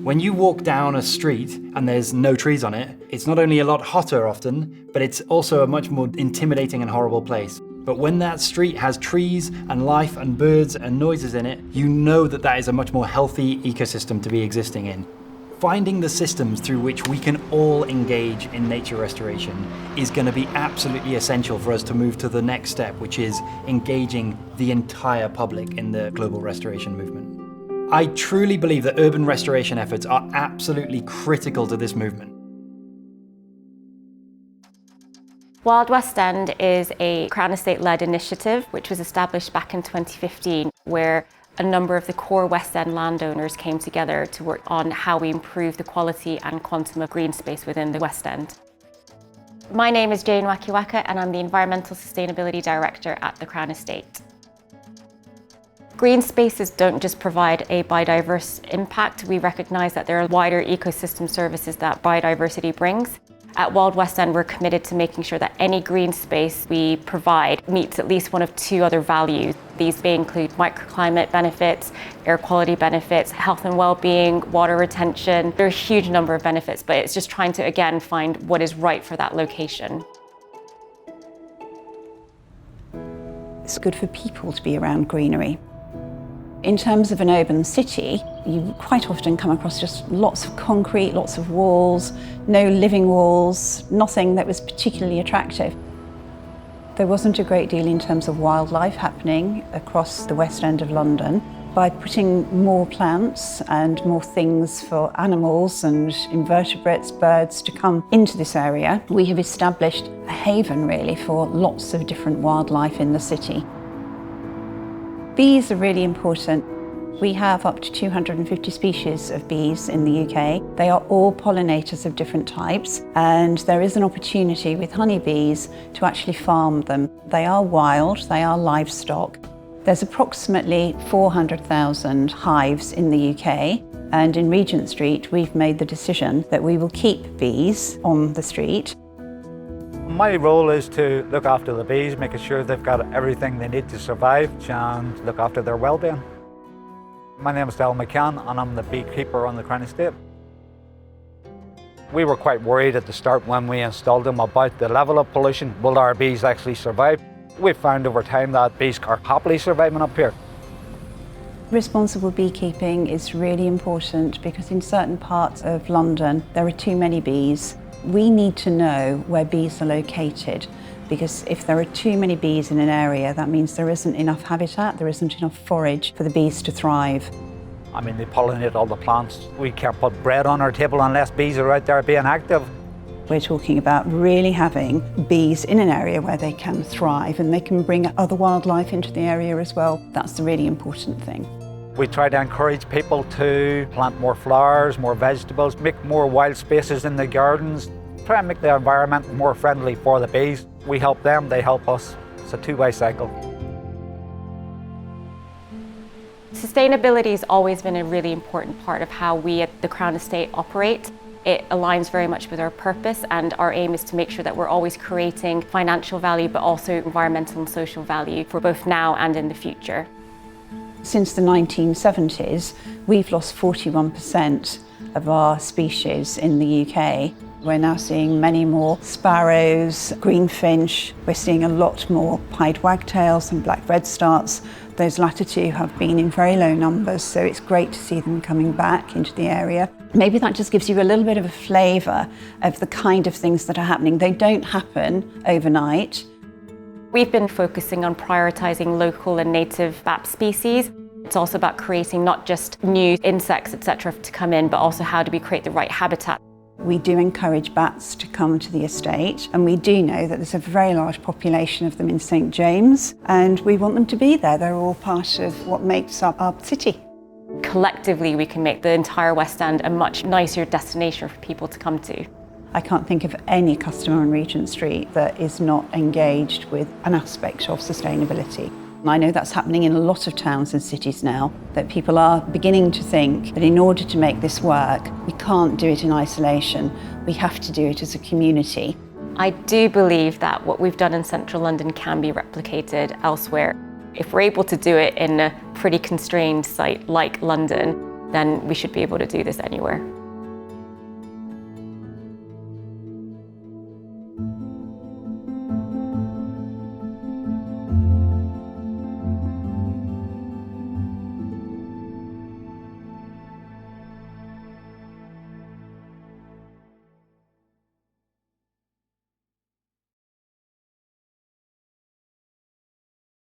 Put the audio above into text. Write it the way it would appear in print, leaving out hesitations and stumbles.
When you walk down a street and there's no trees on it, it's not only a lot hotter often, but it's also a much more intimidating and horrible place. But when that street has trees and life and birds and noises in it, you know that that is a much more healthy ecosystem to be existing in. Finding the systems through which we can all engage in nature restoration is going to be absolutely essential for us to move to the next step, which is engaging the entire public in the global restoration movement. I truly believe that urban restoration efforts are absolutely critical to this movement. Wild West End is a Crown Estate-led initiative which was established back in 2015, where a number of the core West End landowners came together to work on how we improve the quality and quantum of green space within the West End. My name is Jane Wakiwaka and I'm the Environmental Sustainability Director at the Crown Estate. Green spaces don't just provide a biodiverse impact. We recognise that there are wider ecosystem services that biodiversity brings. At Wild West End, we're committed to making sure that any green space we provide meets at least one of two other values. These may include microclimate benefits, air quality benefits, health and well-being, water retention. There are a huge number of benefits, but it's just trying to, again, find what is right for that location. It's good for people to be around greenery. In terms of an urban city, you quite often come across just lots of concrete, lots of walls, no living walls, nothing that was particularly attractive. There wasn't a great deal in terms of wildlife happening across the West End of London. By putting more plants and more things for animals and invertebrates, birds to come into this area, we have established a haven really for lots of different wildlife in the city. Bees are really important. We have up to 250 species of bees in the UK. They are all pollinators of different types, and there is an opportunity with honeybees to actually farm them. They are wild, they are livestock. There's approximately 400,000 hives in the UK, and in Regent Street we've made the decision that we will keep bees on the street. My role is to look after the bees, making sure they've got everything they need to survive and look after their well-being. My name is Dal McCann and I'm the beekeeper on the Crown Estate. We were quite worried at the start when we installed them about the level of pollution. Will our bees actually survive? We've found over time that bees are happily surviving up here. Responsible beekeeping is really important because in certain parts of London there are too many bees. We need to know where bees are located, because if there are too many bees in an area, that means there isn't enough habitat, there isn't enough forage for the bees to thrive. I mean, they pollinate all the plants. We can't put bread on our table unless bees are out there being active. We're talking about really having bees in an area where they can thrive and they can bring other wildlife into the area as well. That's the really important thing. We try to encourage people to plant more flowers, more vegetables, make more wild spaces in the gardens, try and make the environment more friendly for the bees. We help them, they help us. It's a two-way cycle. Sustainability has always been a really important part of how we at the Crown Estate operate. It aligns very much with our purpose, and our aim is to make sure that we're always creating financial value but also environmental and social value for both now and in the future. Since the 1970s, we've lost 41% of our species in the UK. We're now seeing many more sparrows, greenfinch. We're seeing a lot more pied wagtails and black redstarts. Those latter two have been in very low numbers, so it's great to see them coming back into the area. Maybe that just gives you a little bit of a flavour of the kind of things that are happening. They don't happen overnight. We've been focusing on prioritising local and native bat species. It's also about creating not just new insects, etc. to come in, but also how do we create the right habitat. We do encourage bats to come to the estate, and we do know that there's a very large population of them in St James, and we want them to be there. They're all part of what makes up our city. Collectively, we can make the entire West End a much nicer destination for people to come to. I can't think of any customer on Regent Street that is not engaged with an aspect of sustainability. I know that's happening in a lot of towns and cities now, that people are beginning to think that in order to make this work, we can't do it in isolation. We have to do it as a community. I do believe that what we've done in central London can be replicated elsewhere. If we're able to do it in a pretty constrained site like London, then we should be able to do this anywhere.